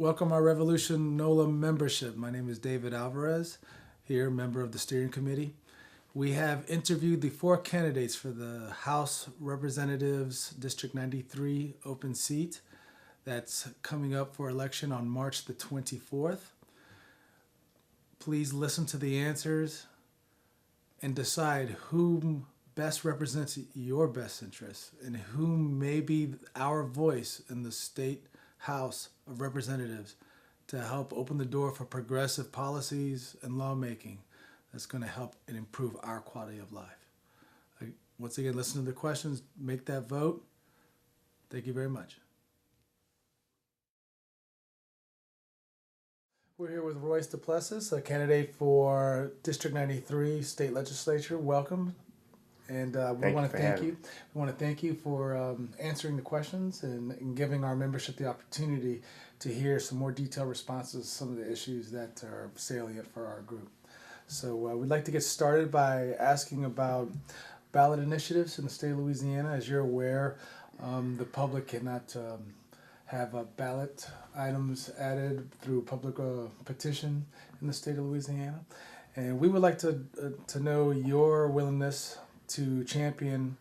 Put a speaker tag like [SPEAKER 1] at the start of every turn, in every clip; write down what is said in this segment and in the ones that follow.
[SPEAKER 1] Welcome our Revolution NOLA membership. My name is David Alvarez, here, member of the steering committee. We have interviewed the 4 candidates for the House Representatives District 93 open seat that's coming up for election on March the 24th. Please listen to the answers and decide whom best represents your best interests and whom may be our voice in the state House of Representatives to help open the door for progressive policies and lawmaking that's going to help and improve our quality of life. Once again, listen to the questions, make that vote. Thank you very much. We're here with Royce Duplessis, a candidate for District 93 State Legislature. Welcome. And we want to thank you. We want to thank you for answering the questions and giving our membership the opportunity to hear some more detailed responses to some of the issues that are salient for our group. So we'd like to get started by asking about ballot initiatives in the state of Louisiana. As you're aware, the public cannot have ballot items added through public petition in the state of Louisiana. And we would like to know your willingness to champion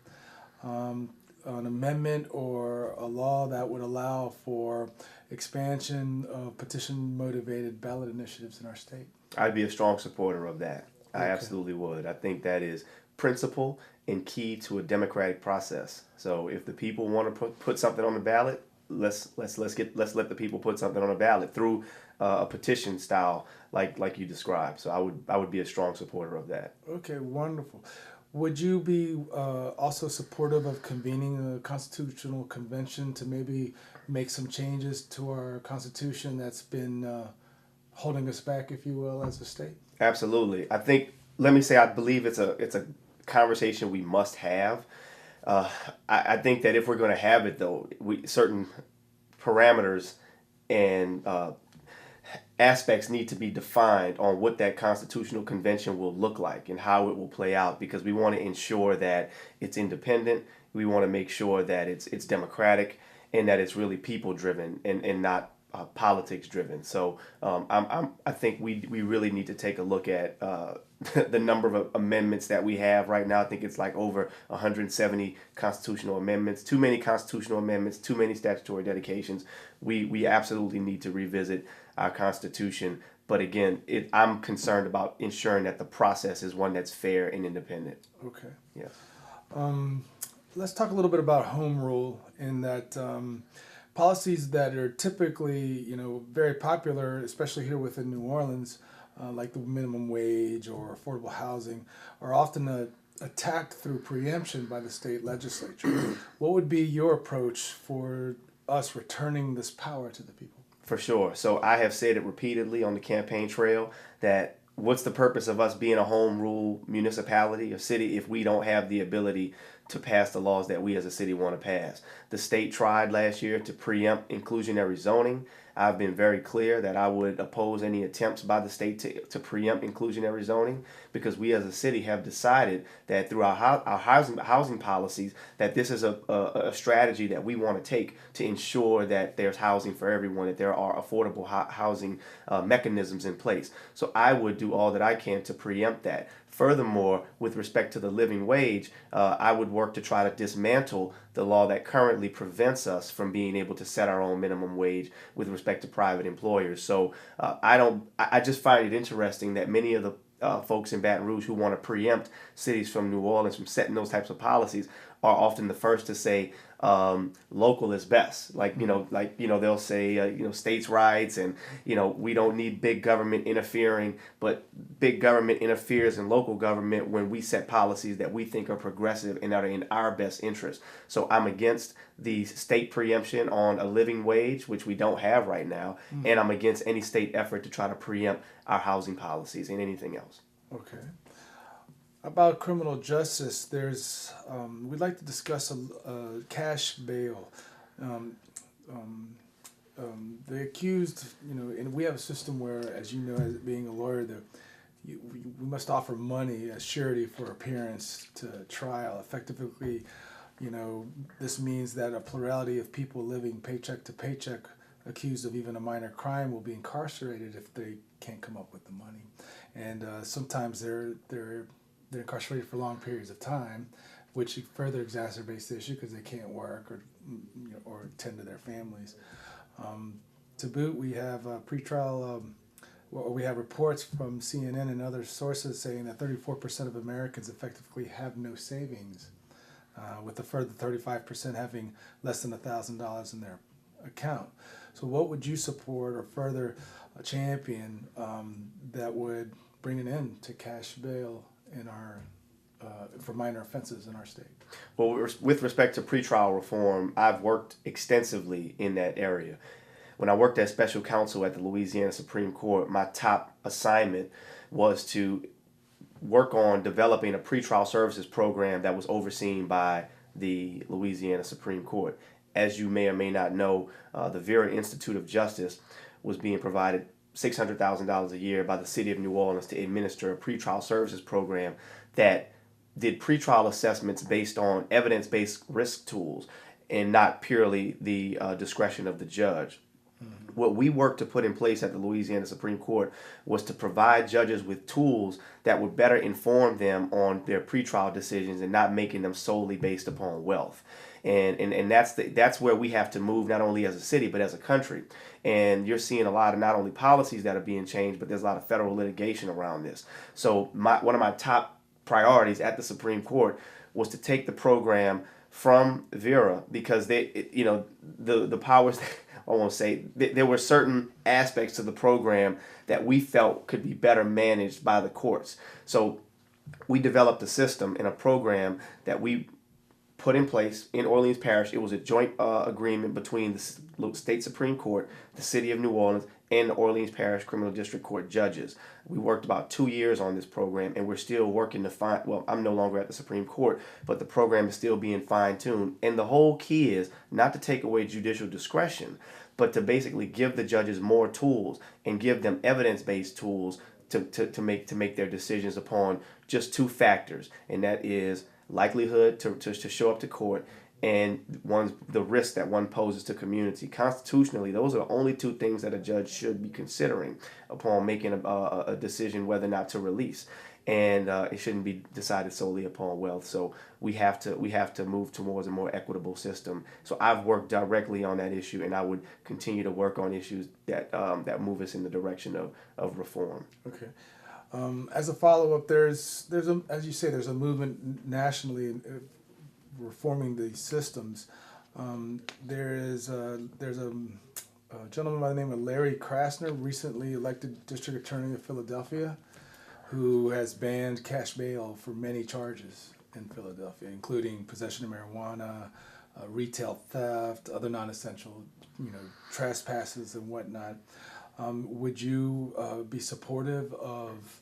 [SPEAKER 1] an amendment or a law that would allow for expansion of petition-motivated ballot initiatives in our state.
[SPEAKER 2] I'd be a strong supporter of that. I absolutely would. I think that is principle and key to a democratic process. So if the people want to put something on the ballot, let's let the people put something on the ballot through a petition style like you described. So I would be a strong supporter of that.
[SPEAKER 1] Okay, wonderful. Would you be also supportive of convening a constitutional convention to maybe make some changes to our constitution that's been holding us back, if you will, as a state?
[SPEAKER 2] Absolutely. I believe it's a conversation we must have. I think that if we're going to have it, though, certain parameters and aspects need to be defined on what that constitutional convention will look like and how it will play out, because we want to ensure that it's independent. We want to make sure that it's democratic and that it's really people driven and not politics driven. So I think we really need to take a look at the number of amendments that we have right now. I think it's like over 170 constitutional amendments. Too many constitutional amendments, too many statutory dedications. We absolutely need to revisit our Constitution. But again, I'm concerned about ensuring that the process is one that's fair and independent.
[SPEAKER 1] Okay.
[SPEAKER 2] Yes.
[SPEAKER 1] Let's talk a little bit about home rule, in that policies that are typically, very popular, especially here within New Orleans, like the minimum wage or affordable housing, are often attacked through preemption by the state legislature. What would be your approach for us returning this power to the people?
[SPEAKER 2] For sure. So I have said it repeatedly on the campaign trail that what's the purpose of us being a home rule municipality, a city, if we don't have the ability to pass the laws that we as a city want to pass? The state tried last year to preempt inclusionary zoning. I've been very clear that I would oppose any attempts by the state to preempt inclusionary zoning, because we as a city have decided that through our housing policies that this is a strategy that we want to take to ensure that there's housing for everyone, that there are affordable housing mechanisms in place. So I would do all that I can to preempt that. Furthermore, with respect to the living wage, I would work to try to dismantle the law that currently prevents us from being able to set our own minimum wage with respect to private employers. So I just find it interesting that many of the folks in Baton Rouge who want to preempt cities from New Orleans from setting those types of policies are often the first to say local is best. They'll say states' rights, and we don't need big government interfering, but big government interferes in local government when we set policies that we think are progressive and are in our best interest. So I'm against the state preemption on a living wage, which we don't have right now, and I'm against any state effort to try to preempt our housing policies and anything else.
[SPEAKER 1] Okay. About criminal justice, we'd like to discuss a cash bail. The accused, and we have a system where, as you know, as being a lawyer, we must offer money as surety for appearance to trial. Effectively, this means that a plurality of people living paycheck to paycheck accused of even a minor crime will be incarcerated if they can't come up with the money, and sometimes they're incarcerated for long periods of time, which further exacerbates the issue because they can't work or tend to their families. To boot, we have pretrial. We have reports from CNN and other sources saying that 34% of Americans effectively have no savings, with a further 35% having less than $1,000 in their account. So what would you support or further champion that would bring an end to cash bail in our for minor offenses in our state?
[SPEAKER 2] Well, with respect to pretrial reform, I've worked extensively in that area. When I worked as special counsel at the Louisiana Supreme Court, my top assignment was to work on developing a pretrial services program that was overseen by the Louisiana Supreme Court. As you may or may not know, the Vera Institute of Justice was being provided $600,000 a year by the city of New Orleans to administer a pretrial services program that did pretrial assessments based on evidence-based risk tools and not purely the discretion of the judge. What we worked to put in place at the Louisiana Supreme Court was to provide judges with tools that would better inform them on their pretrial decisions and not making them solely based upon wealth. And that's where we have to move, not only as a city but as a country. And you're seeing a lot of not only policies that are being changed, but there's a lot of federal litigation around this. So one of my top priorities at the Supreme Court was to take the program from Vera, because the powers I won't say, there were certain aspects to the program that we felt could be better managed by the courts. So we developed a system and a program that we put in place in Orleans Parish. It was a joint agreement between the state Supreme Court, the city of New Orleans, and the Orleans Parish Criminal District Court judges. We worked about 2 years on this program, and we're still working to find, well, I'm no longer at the Supreme Court, but the program is still being fine-tuned. And the whole key is not to take away judicial discretion, but to basically give the judges more tools and give them evidence-based tools to make their decisions upon just two factors, and that is likelihood to show up to court and the risk that one poses to community. Constitutionally, those are the only two things that a judge should be considering upon making a decision whether or not to release. And it shouldn't be decided solely upon wealth. So we have to move towards a more equitable system. So I've worked directly on that issue, and I would continue to work on issues that move us in the direction of reform.
[SPEAKER 1] Okay. As a follow-up, there's as you say, there's a movement nationally in reforming these systems. There's a gentleman by the name of Larry Krasner, recently elected district attorney of Philadelphia, who has banned cash bail for many charges in Philadelphia, including possession of marijuana, retail theft, other non-essential, trespasses and whatnot. Would you be supportive of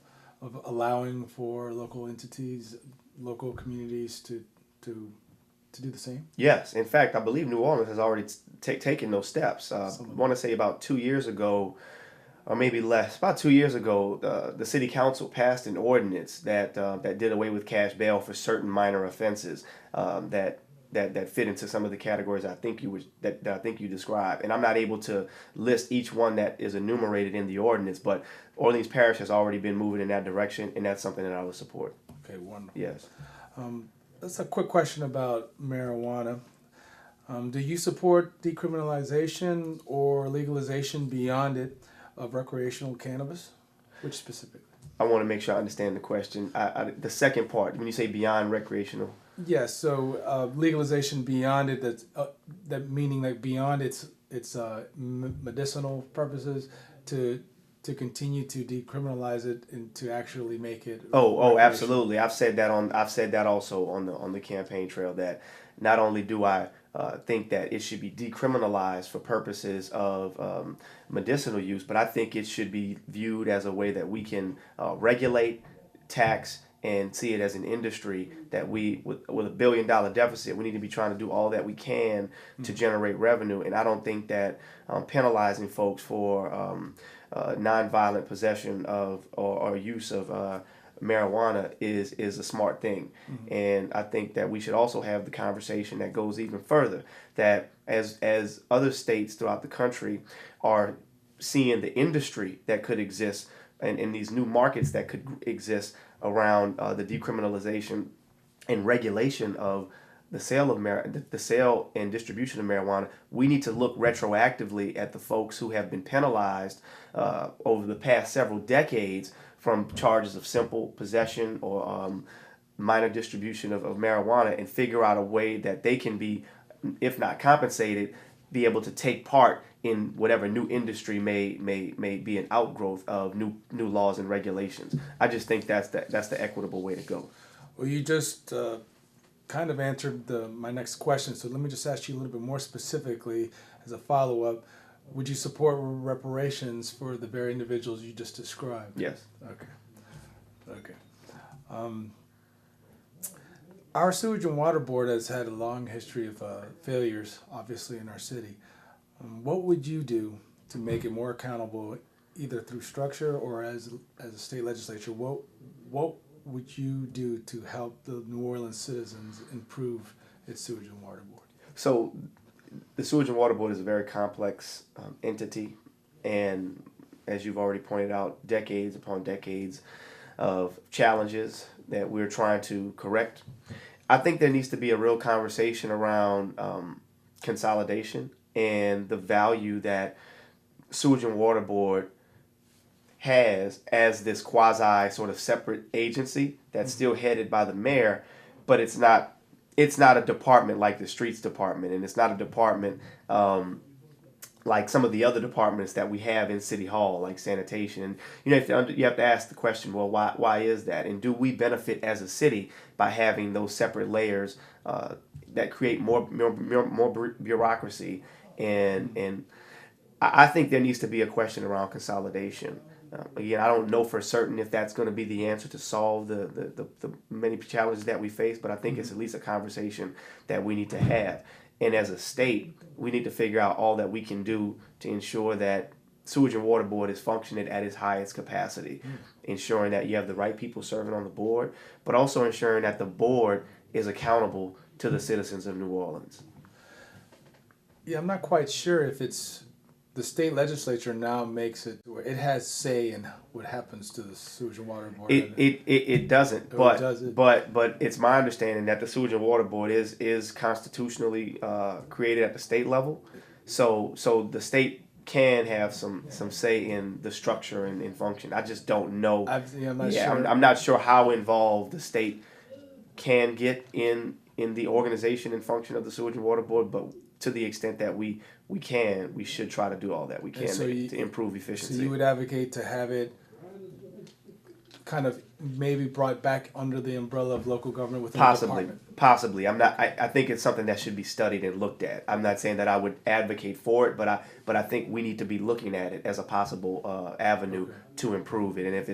[SPEAKER 1] allowing for local entities, local communities to do the same?
[SPEAKER 2] Yes. In fact, I believe New Orleans has already taken those steps. I want to say about 2 years ago, or maybe less, about 2 years ago, the city council passed an ordinance that did away with cash bail for certain minor offenses that fit into some of the categories I think you described. And I'm not able to list each one that is enumerated in the ordinance, but Orleans Parish has already been moving in that direction, and that's something that I would support.
[SPEAKER 1] Okay, wonderful.
[SPEAKER 2] Yes.
[SPEAKER 1] That's a quick question about marijuana. Do you support decriminalization or legalization beyond it of recreational cannabis? Which specifically?
[SPEAKER 2] I want to make sure I understand the question. The second part, when you say beyond recreational.
[SPEAKER 1] Yes, so legalization beyond it, that meaning that beyond its medicinal purposes, to continue to decriminalize it and to actually make it.
[SPEAKER 2] Oh, absolutely. I've said that also on the campaign trail, that not only do I think that it should be decriminalized for purposes of medicinal use, but I think it should be viewed as a way that we can regulate, tax, and see it as an industry that with $1 billion deficit, we need to be trying to do all that we can to generate revenue. And I don't think that penalizing folks for nonviolent possession of or use of marijuana is a smart thing. And I think that we should also have the conversation that goes even further, that as other states throughout the country are seeing the industry that could exist and in these new markets that could exist around the decriminalization and regulation of the sale of the sale and distribution of marijuana, we need to look retroactively at the folks who have been penalized over the past several decades from charges of simple possession or minor distribution of marijuana, and figure out a way that they can be, if not compensated, be able to take part in whatever new industry may be an outgrowth of new laws and regulations. I just think that's the equitable way to go.
[SPEAKER 1] Well, you just kind of answered my next question, so let me just ask you a little bit more specifically as a follow-up. Would you support reparations for the very individuals you just described?
[SPEAKER 2] Yes.
[SPEAKER 1] Okay. Our Sewage and Water Board has had a long history of failures, obviously, in our city. What would you do to make it more accountable, either through structure or as a state legislature? What would you do to help the New Orleans citizens improve its Sewage and Water Board?
[SPEAKER 2] So the Sewage and Water Board is a very complex entity, and as you've already pointed out, decades upon decades of challenges that we're trying to correct. I think there needs to be a real conversation around consolidation and the value that Sewage and Water Board has as this quasi sort of separate agency that's still headed by the mayor, but it's not a department like the streets department, and it's not a department like some of the other departments that we have in City Hall, like sanitation. And you have to ask the question, well, why is that? And do we benefit as a city by having those separate layers that create more bureaucracy? And I think there needs to be a question around consolidation. Again, I don't know for certain if that's going to be the answer to solve the many challenges that we face, but I think it's at least a conversation that we need to have. And as a state, we need to figure out all that we can do to ensure that Sewage and Water Board is functioning at its highest capacity, ensuring that you have the right people serving on the board, but also ensuring that the board is accountable to the citizens of New Orleans.
[SPEAKER 1] Yeah, I'm not quite sure if it's the state legislature now makes it where it has say in what happens to the Sewage and Water Board.
[SPEAKER 2] It doesn't,
[SPEAKER 1] but does it?
[SPEAKER 2] but it's my understanding that the Sewage and Water Board is constitutionally created at the state level, so the state can have some say in the structure and function. I just don't know. I'm not sure how involved the state can get in the organization and function of the Sewage and Water Board, but to the extent that we should try to do all that we can to improve efficiency.
[SPEAKER 1] So you would advocate to have it kind of maybe brought back under the umbrella of local government within the department?
[SPEAKER 2] Possibly. I think it's something that should be studied and looked at. I'm not saying that I would advocate for it, but I think we need to be looking at it as a possible avenue to improve it. And if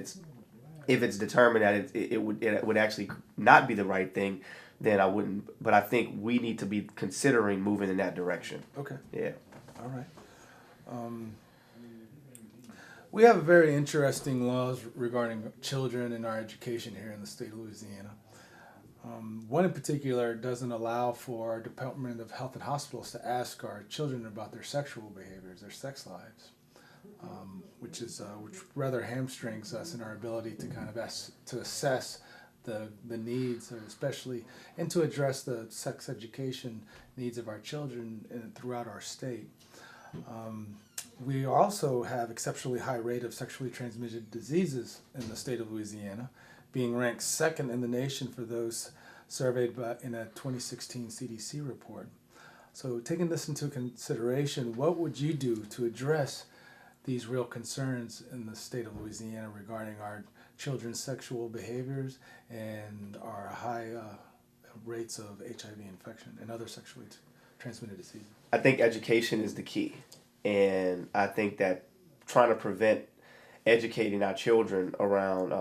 [SPEAKER 2] it's determined that it would actually not be the right thing, then I wouldn't. But I think we need to be considering moving in that direction.
[SPEAKER 1] Okay.
[SPEAKER 2] Yeah.
[SPEAKER 1] All right. We have very interesting laws regarding children and our education here in the state of Louisiana. One in particular doesn't allow for our Department of Health and Hospitals to ask our children about their sexual behaviors, their sex lives, which rather hamstrings us in our ability to kind of assess the needs, especially, and to address the sex education needs of our children throughout our state. We also have exceptionally high rate of sexually transmitted diseases in the state of Louisiana, being ranked second in the nation for those surveyed in a 2016 CDC report. So taking this into consideration, what would you do to address these real concerns in the state of Louisiana regarding our children's sexual behaviors and our high rates of HIV infection and other sexually transmitted diseases?
[SPEAKER 2] I think education is the key. And I think that trying to prevent educating our children around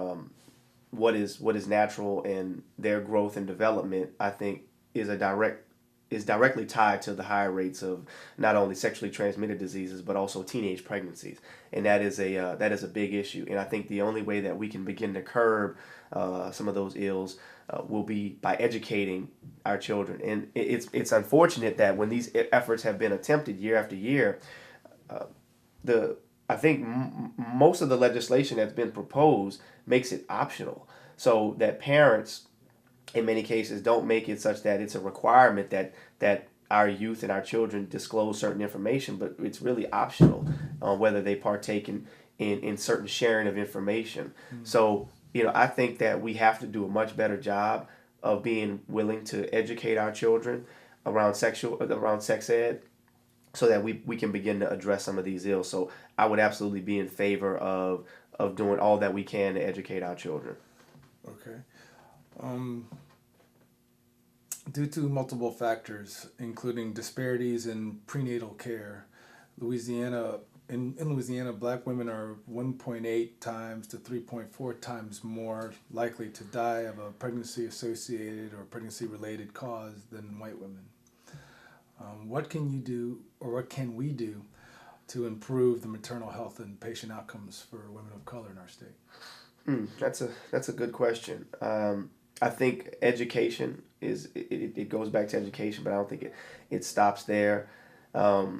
[SPEAKER 2] what is natural and their growth and development, I think, is a direct is directly tied to the higher rates of not only sexually transmitted diseases but also teenage pregnancies, and that is a big issue. And I think the only way that we can begin to curb some of those ills will be by educating our children. And it's unfortunate that when these efforts have been attempted year after year, I think most of the legislation that's been proposed makes it optional, so that parents in many cases don't make it such that it's a requirement that our youth and our children disclose certain information, but it's really optional on whether they partake in certain sharing of information. Mm-hmm. So, I think that we have to do a much better job of being willing to educate our children around sex ed, so that we can begin to address some of these ills. So I would absolutely be in favor of doing all that we can to educate our children. Okay.
[SPEAKER 1] Due to multiple factors, including disparities in prenatal care, in Louisiana, Black women are 1.8 times to 3.4 times more likely to die of a pregnancy-associated or pregnancy-related cause than white women. What can you do, or what can we do, to improve the maternal health and patient outcomes for women of color in our state?
[SPEAKER 2] That's a good question. I think education it goes back to education, but I don't think it stops there. That's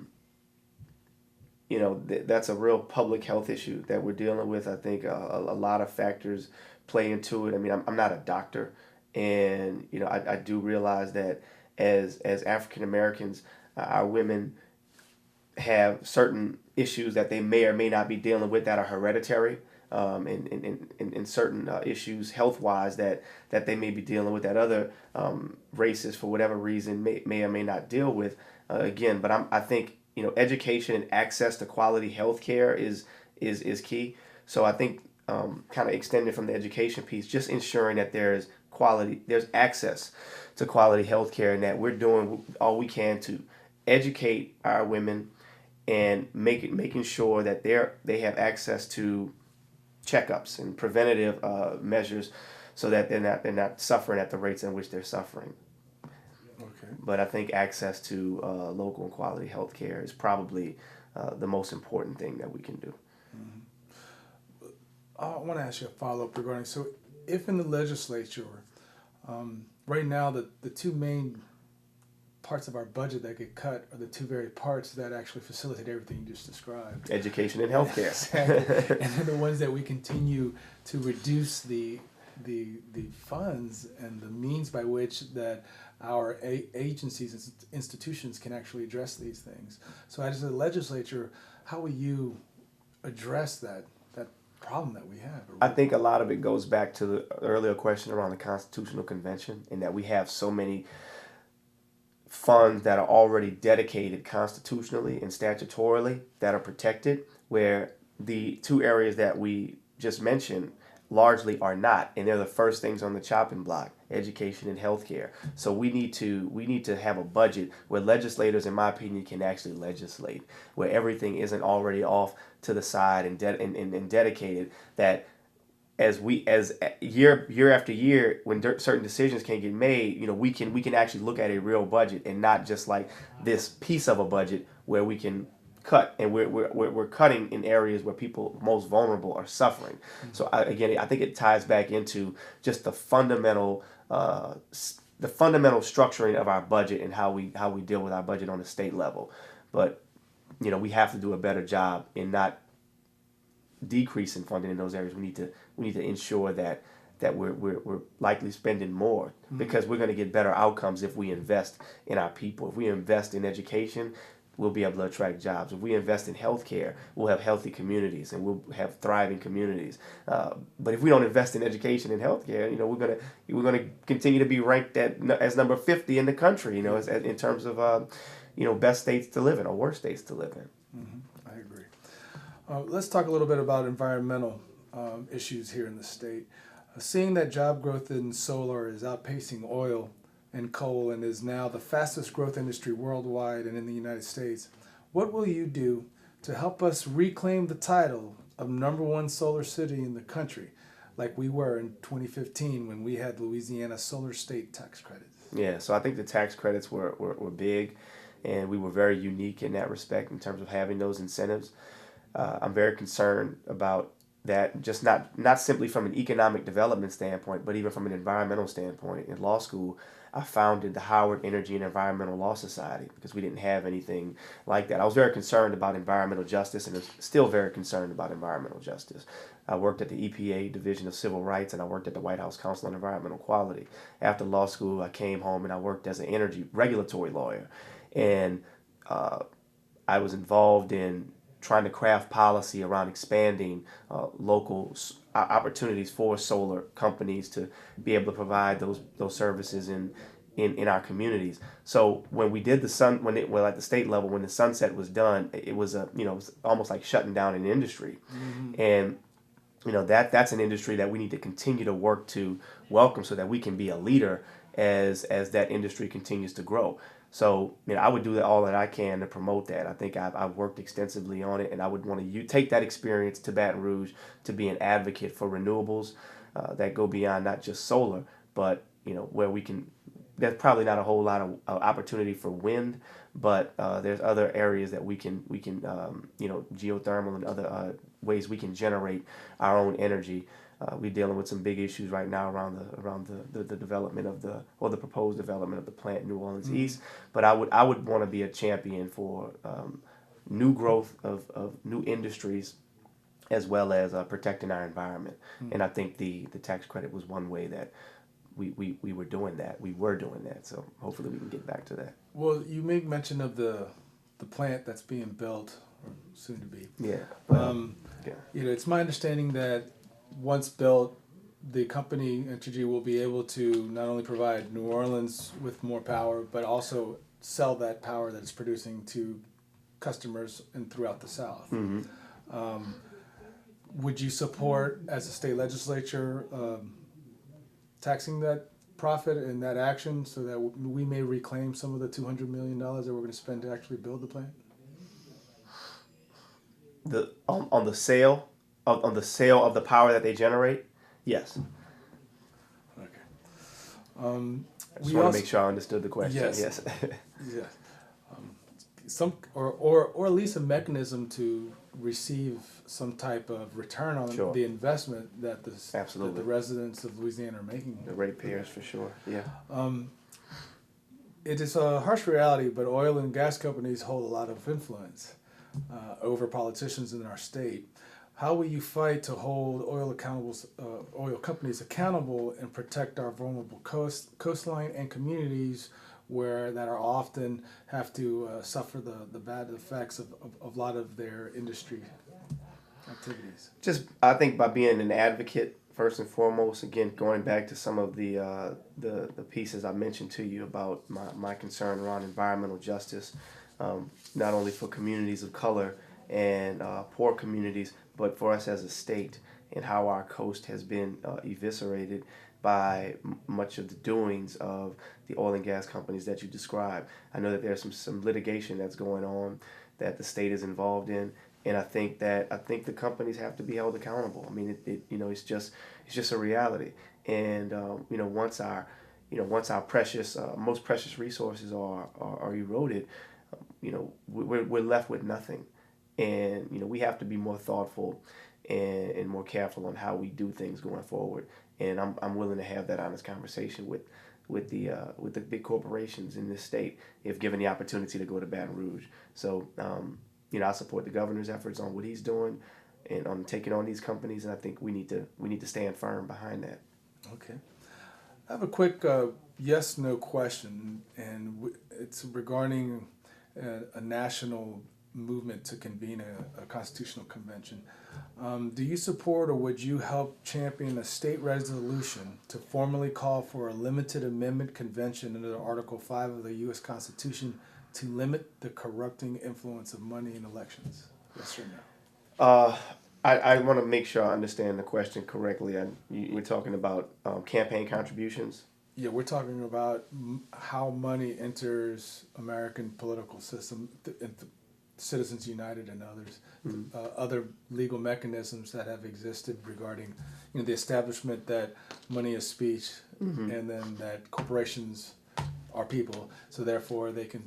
[SPEAKER 2] a real public health issue that we're dealing with. I think a lot of factors play into it. I mean, I'm not a doctor, and I do realize that as African Americans, our women have certain issues that they may or may not be dealing with that are hereditary, and certain issues health-wise that they may be dealing with that other races, for whatever reason, may or may not deal with. Again, but I think education and access to quality health care is key. So I think kind of extending from the education piece, just ensuring that there's access to quality health care, and that we're doing all we can to educate our women and making sure that they have access to checkups and preventative measures, so that they're not suffering at the rates in which they're suffering. Okay. But I think access to local and quality health care is probably the most important thing that we can do.
[SPEAKER 1] Mm-hmm. I want to ask you a follow-up regarding, so if in the legislature, right now the two main parts of our budget that get cut are the two very parts that actually facilitate everything you just described.
[SPEAKER 2] Education and healthcare.
[SPEAKER 1] Exactly. And then the ones that we continue to reduce the funds and the means by which that our agencies and institutions can actually address these things. So as a legislature, how will you address that problem that we have?
[SPEAKER 2] I think a lot of it goes back to the earlier question around the Constitutional Convention, and that we have so many funds that are already dedicated constitutionally and statutorily that are protected, where the two areas that we just mentioned largely are not, and they're the first things on the chopping block: education and healthcare. So we need to have a budget where legislators, in my opinion, can actually legislate, where everything isn't already off to the side and dedicated, that as year after year, when certain decisions can get made, we can actually look at a real budget, and not just like this piece of a budget where we can cut, and we're cutting in areas where people most vulnerable are suffering. Mm-hmm. So I think it ties back into just the fundamental structuring of our budget and how we deal with our budget on the state level. But we have to do a better job in not decreasing funding in those areas. We need to ensure that we're likely spending more, mm-hmm. because we're going to get better outcomes if we invest in our people. If we invest in education, we'll be able to attract jobs. If we invest in healthcare, we'll have healthy communities and we'll have thriving communities. But if we don't invest in education and healthcare, we're gonna continue to be ranked as number 50 in the country. In terms of best states to live in or worst states to live in.
[SPEAKER 1] Mm-hmm. I agree. Let's talk a little bit about environmental issues here in the state. Seeing that job growth in solar is outpacing oil and coal and is now the fastest growth industry worldwide and in the United States, what will you do to help us reclaim the title of #1 solar city in the country, like we were in 2015 when we had Louisiana solar state tax credits?
[SPEAKER 2] Yeah, so I think the tax credits were big, and we were very unique in that respect in terms of having those incentives. I'm very concerned about that, just not simply from an economic development standpoint, but even from an environmental standpoint. In law school, I founded the Howard Energy and Environmental Law Society because we didn't have anything like that. I was very concerned about environmental justice, and I'm still very concerned about environmental justice. I worked at the EPA Division of Civil Rights, and I worked at the White House Council on Environmental Quality. After law school, I came home and I worked as an energy regulatory lawyer, and I was involved in trying to craft policy around expanding local opportunities for solar companies to be able to provide those services in our communities. So when we did at the state level, when the sunset was done, it was it was almost like shutting down an industry, and that's an industry that we need to continue to work to welcome so that we can be a leader as that industry continues to grow. So, I would do all that I can to promote that. I think I've worked extensively on it, and I would want to take that experience to Baton Rouge to be an advocate for renewables that go beyond not just solar, but where we can. There's probably not a whole lot of opportunity for wind, but there's other areas that we can geothermal and other ways we can generate our own energy. We're dealing with some big issues right now around the development of the proposed development of the plant in New Orleans East. But I would want to be a champion for new growth of new industries, as well as protecting our environment. And I think the tax credit was one way that we were doing that. We were doing that. So hopefully we can get back to that.
[SPEAKER 1] Well, you make mention of the plant that's being built, or soon to be.
[SPEAKER 2] Yeah.
[SPEAKER 1] It's my understanding that once built, the company Entergy will be able to not only provide New Orleans with more power, but also sell that power that it's producing to customers and throughout the South. Would you support, as a state legislature, taxing that profit and that action so that we may reclaim some of the $200 million that we're going to spend to actually build the plant?
[SPEAKER 2] On the sale of the power that they generate, yes.
[SPEAKER 1] Okay.
[SPEAKER 2] I just want to make sure I understood the question. Yes.
[SPEAKER 1] Yeah. Some or at least a mechanism to receive some type of return on the investment that the residents of Louisiana are making.
[SPEAKER 2] The ratepayers, for sure. Yeah.
[SPEAKER 1] It is a harsh reality, but oil and gas companies hold a lot of influence over politicians in our state. How will you fight to hold oil companies accountable and protect our vulnerable coastline and communities that are often have to suffer the bad effects of a lot of their industry activities?
[SPEAKER 2] I think by being an advocate first and foremost. Again, going back to some of the pieces I mentioned to you about my concern around environmental justice, not only for communities of color and poor communities, but for us as a state, and how our coast has been eviscerated by much of the doings of the oil and gas companies that you described. I know that there's some litigation that's going on that the state is involved in, and I think the companies have to be held accountable. I mean, it's just a reality. And once our precious most precious resources are eroded, we're left with nothing. And we have to be more thoughtful and more careful on how we do things going forward. And I'm willing to have that honest conversation with the big corporations in this state if given the opportunity to go to Baton Rouge. So I support the governor's efforts on what he's doing and on taking on these companies, and I think we need to stand firm behind that.
[SPEAKER 1] Okay. I have a quick yes/no question, and it's regarding a national movement to convene a constitutional convention. Do you support or would you help champion a state resolution to formally call for a limited amendment convention under Article 5 of the U.S. Constitution to limit the corrupting influence of money in elections? Yes or no?
[SPEAKER 2] I want to make sure I understand the question correctly. We're talking about campaign contributions?
[SPEAKER 1] Yeah, we're talking about how money enters American political system, Citizens United and others, other legal mechanisms that have existed regarding the establishment that money is speech, and then that corporations are people. So therefore, they can,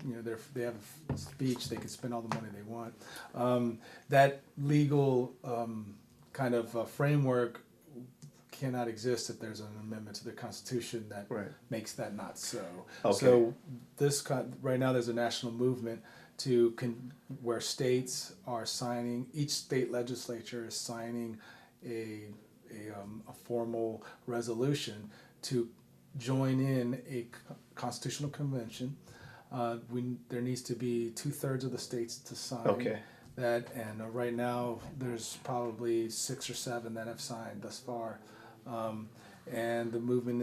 [SPEAKER 1] they have a speech. They can spend all the money they want. That legal kind of framework cannot exist if there's an amendment to the Constitution that makes that not so.
[SPEAKER 2] Okay.
[SPEAKER 1] So right now there's a national movement where states are signing, each state legislature is signing a formal resolution to join in a constitutional convention. There needs to be 2/3 of the states to sign that, and right now there's probably 6 or 7 that have signed thus far. And the movement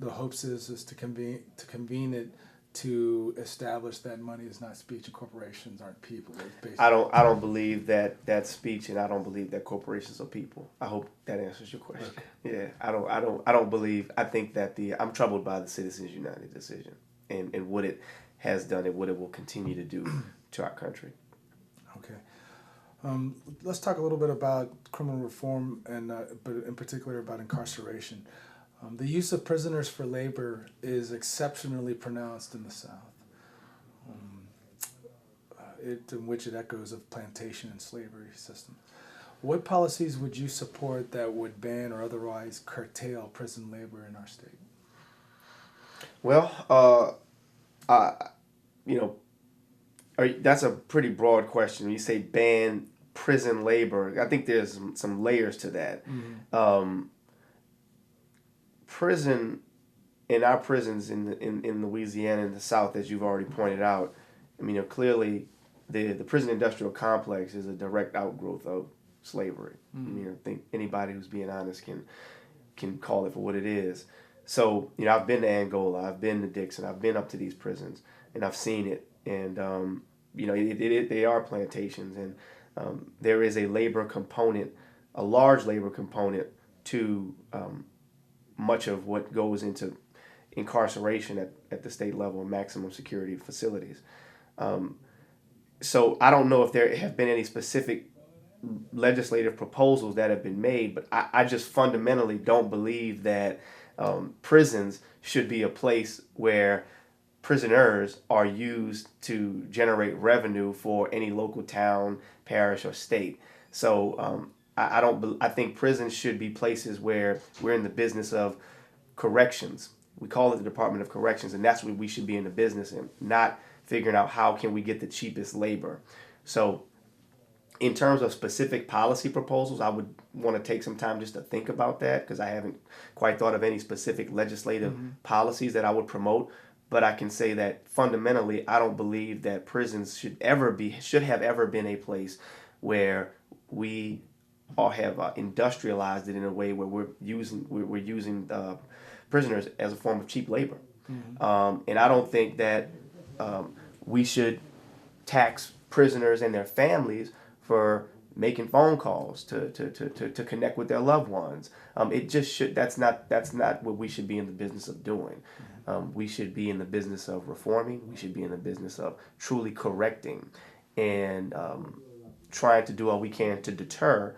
[SPEAKER 1] the hopes is to convene it to establish that money is not speech and corporations aren't people.
[SPEAKER 2] I don't believe that speech, and I don't believe that corporations are people. I hope that answers your question. Okay. Yeah, I don't believe. I think that I'm troubled by the Citizens United decision and what it has done and what it will continue to do to our country.
[SPEAKER 1] Okay. Let's talk a little bit about criminal reform but in particular about incarceration. The use of prisoners for labor is exceptionally pronounced in the South, in which it echoes of plantation and slavery system. What policies would you support that would ban or otherwise curtail prison labor in our state?
[SPEAKER 2] Well, that's a pretty broad question. When you say ban prison labor, I think there's some layers to that. Mm-hmm. In our prisons in Louisiana and the South, as you've already pointed out, clearly the prison industrial complex is a direct outgrowth of slavery. Mm-hmm. I think anybody who's being honest can call it for what it is. So, I've been to Angola, I've been to Dixon, I've been up to these prisons, and I've seen it. And, they are plantations, and there is a labor component, a large labor component to much of what goes into incarceration at the state level and maximum security facilities. So I don't know if there have been any specific legislative proposals that have been made, but I just fundamentally don't believe that prisons should be a place where prisoners are used to generate revenue for any local town, parish, or state. So I think prisons should be places where we're in the business of corrections. We call it the Department of Corrections, and that's what we should be in the business in, not figuring out how can we get the cheapest labor. So in terms of specific policy proposals, I would want to take some time just to think about that, because I haven't quite thought of any specific legislative policies that I would promote. But I can say that fundamentally, I don't believe that prisons should have ever been a place where we all have industrialized it in a way where we're using prisoners as a form of cheap labor. Mm-hmm. And I don't think that we should tax prisoners and their families for making phone calls to connect with their loved ones. It just should. That's not what we should be in the business of doing. We should be in the business of reforming. We should be in the business of truly correcting and trying to do all we can to deter.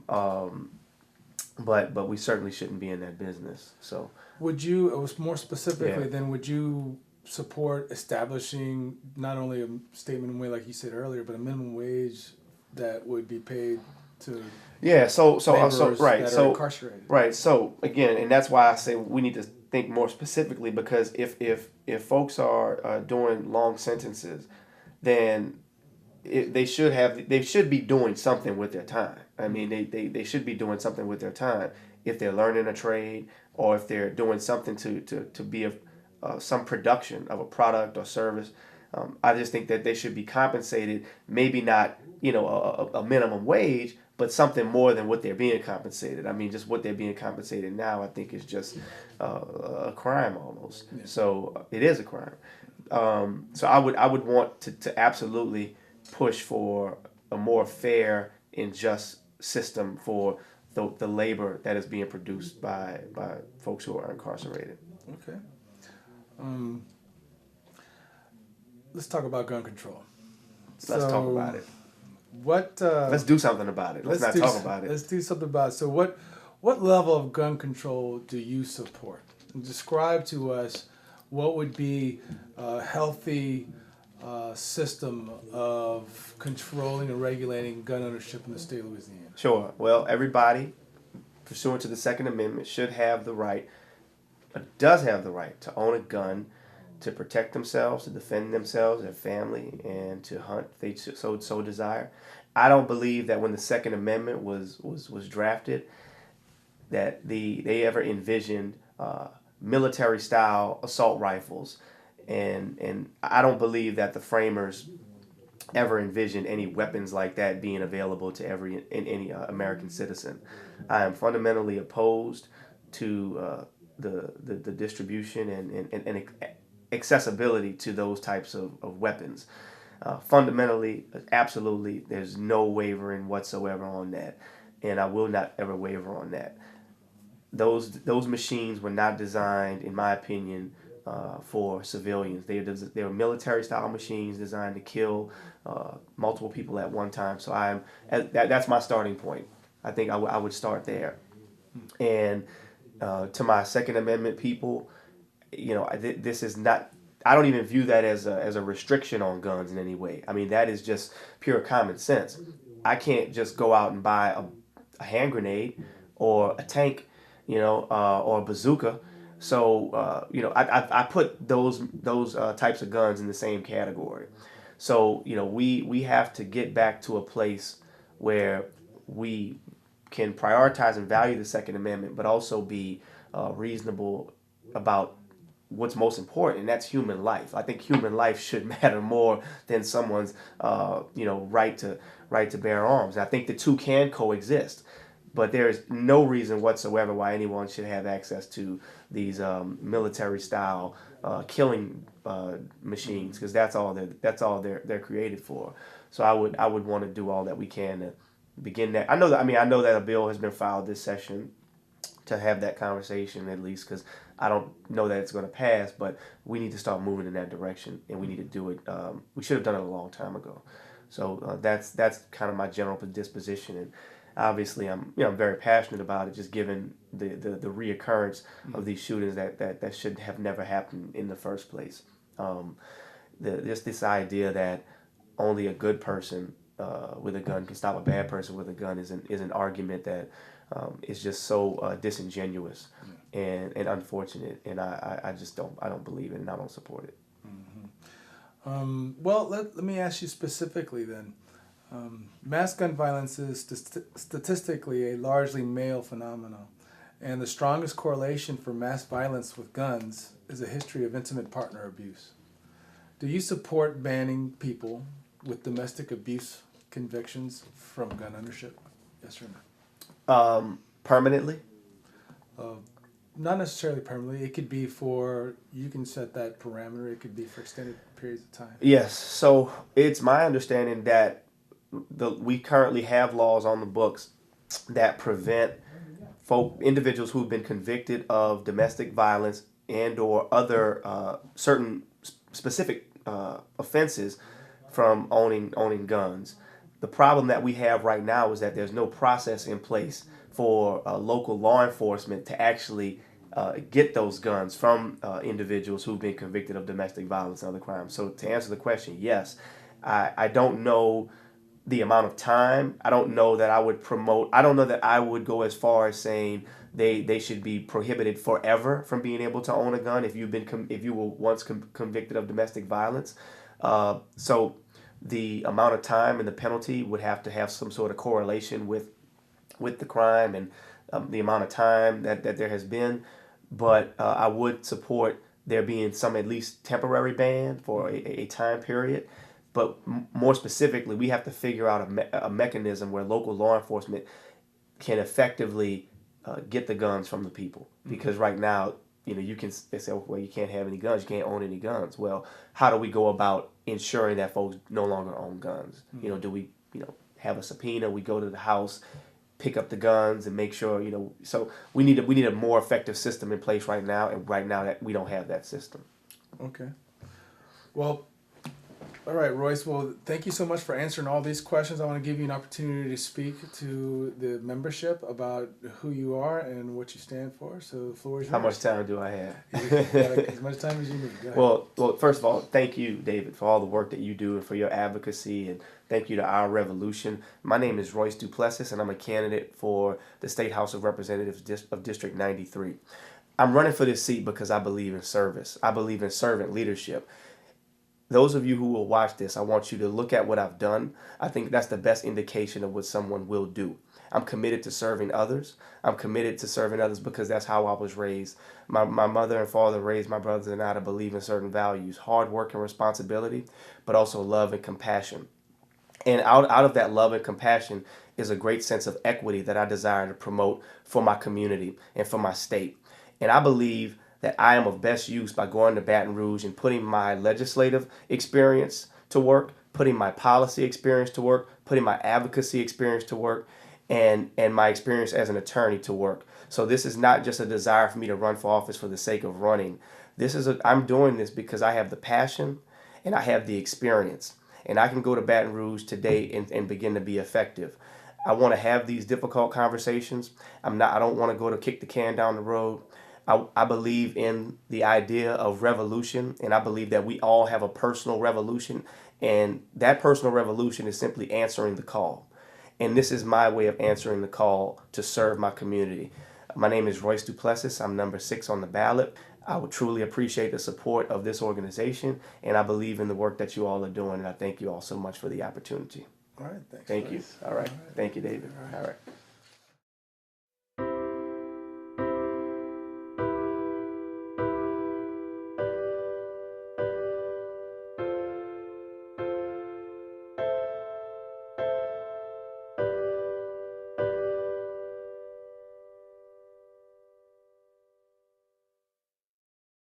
[SPEAKER 2] But we certainly shouldn't be in that business. So
[SPEAKER 1] would you, more specifically, then would you support establishing not only a state minimum wage, like you said earlier, but a minimum wage that would be paid to incarcerated?
[SPEAKER 2] Right. So again, and that's why I say we need to think more specifically, because if folks are doing long sentences, then they should be doing something with their time. I mean, they should be doing something with their time if they're learning a trade, or if they're doing something to be of some production of a product or service. I just think that they should be compensated, maybe not a minimum wage, but something more than what they're being compensated. I mean, just what they're being compensated now, I think, is just a crime almost. Yeah. So it is a crime. So I would want to absolutely push for a more fair and just system for the labor that is being produced by folks who are incarcerated.
[SPEAKER 1] Okay. Let's talk about gun control.
[SPEAKER 2] Let's talk about it.
[SPEAKER 1] Let's
[SPEAKER 2] do something about it. Let's not talk about it.
[SPEAKER 1] Let's do something about it. So what level of gun control do you support? And describe to us what would be a healthy system of controlling and regulating gun ownership in the state of Louisiana?
[SPEAKER 2] Sure. Well, everybody, pursuant to the Second Amendment, should have the right, does have the right to own a gun, to protect themselves, to defend themselves, their family, and to hunt if they so desire. I don't believe that when the Second Amendment was drafted, that they ever envisioned military style assault rifles, and I don't believe that the framers ever envisioned any weapons like that being available to any American citizen. I am fundamentally opposed to the distribution and accessibility to those types of weapons. Fundamentally, absolutely, there's no wavering whatsoever on that, and I will not ever waver on that. Those machines were not designed, in my opinion, for civilians. They were military style machines designed to kill multiple people at one time. So that's my starting point. I think I would start there. And to my Second Amendment people, this is not. I don't even view that as a restriction on guns in any way. I mean, that is just pure common sense. I can't just go out and buy a hand or a tank, or a bazooka. So I put those types of guns in the same category. So we have to get back to a place where we can prioritize and value the Second Amendment, but also be reasonable about what's most important, and that's human life. I think human life should matter more than someone's right to bear arms. And I think the two can coexist. But there is no reason whatsoever why anyone should have access to these military style killing machines, because that's all they're created for. So I would want to do all that we can to begin that. I know that a bill has been filed this session to have that conversation, at least, because I don't know that it's going to pass, but we need to start moving in that direction, and we need to do it. We should have done it a long time ago. So that's kind of my general disposition, and obviously I'm very passionate about it, just given the reoccurrence of these shootings that should have never happened in the first place. This idea that only a good person with a gun can stop a bad person with a gun is an argument that is just so disingenuous and unfortunate, and I just don't believe it, and I don't support it.
[SPEAKER 1] Well, let me ask you specifically then. Mass gun violence is statistically a largely male phenomenon, and the strongest correlation for mass violence with guns is a history of intimate partner abuse. Do you support banning people with domestic abuse convictions from gun ownership? Yes or
[SPEAKER 2] no? Permanently?
[SPEAKER 1] Not necessarily permanently. It could be you can set that parameter. It could be for extended periods of time.
[SPEAKER 2] Yes. So it's my understanding that we currently have laws on the books that prevent individuals who've been convicted of domestic violence and or other certain specific offenses from owning guns. The problem that we have right now is that there's no process in place for local law enforcement to actually get those guns from individuals who've been convicted of domestic violence and other crimes. So to answer the question, yes, I don't know the amount of time. I don't know that I would promote. I don't know that I would go as far as saying they should be prohibited forever from being able to own a gun if you were once convicted of domestic violence. So the amount of time and the penalty would have to have some sort of correlation with the crime and the amount of time that there has been. But I would support there being some at least temporary ban for a time period. But more specifically, we have to figure out a mechanism where local law enforcement can effectively get the guns from the people. Because right now, they say, well, you can't have any guns, you can't own any guns. Well, how do we go about ensuring that folks no longer own guns? Do we, have a subpoena? We go to the house, pick up the guns, and make sure, So we need a more effective system in place right now, and right now that we don't have that system.
[SPEAKER 1] Okay. Well, All right, Royce. Well, thank you so much for answering all these questions. I want to give you an opportunity to speak to the membership about who you are and what you stand for. So the floor is yours.
[SPEAKER 2] How much time do I have?
[SPEAKER 1] As much time as you need. Go ahead.
[SPEAKER 2] Well, first of all, thank you, David, for all the work that you do and for your advocacy, and thank you to Our Revolution. My name is Royce Duplessis, and I'm a candidate for the State House of Representatives of District 93. I'm running for this seat because I believe in service. I believe in servant leadership. Those of you who will watch this, I want you to look at what I've done. I think that's the best indication of what someone will do. I'm committed to serving others. I'm committed to serving others because that's how I was raised. My mother and father raised my brothers and I to believe in certain values: hard work and responsibility, but also love and compassion. And out of that love and compassion is a great sense of equity that I desire to promote for my community and for my state. And I believe that I am of best use by going to Baton Rouge and putting my legislative experience to work, putting my policy experience to work, putting my advocacy experience to work, and my experience as an attorney to work. So this is not just a desire for me to run for office for the sake of running. I'm doing this because I have the passion and I have the experience. And I can go to Baton Rouge today and begin to be effective. I want to have these difficult conversations. I don't want to go to kick the can down the road. I believe in the idea of revolution, and I believe that we all have a personal revolution, and that personal revolution is simply answering the call. And this is my way of answering the call to serve my community. My name is Royce Duplessis. I'm number 6 on the ballot. I would truly appreciate the support of this organization, and I believe in the work that you all are doing, and I thank you all so much for the opportunity.
[SPEAKER 1] All right, thanks.
[SPEAKER 2] Thank you. All right. Thank you, David. All right.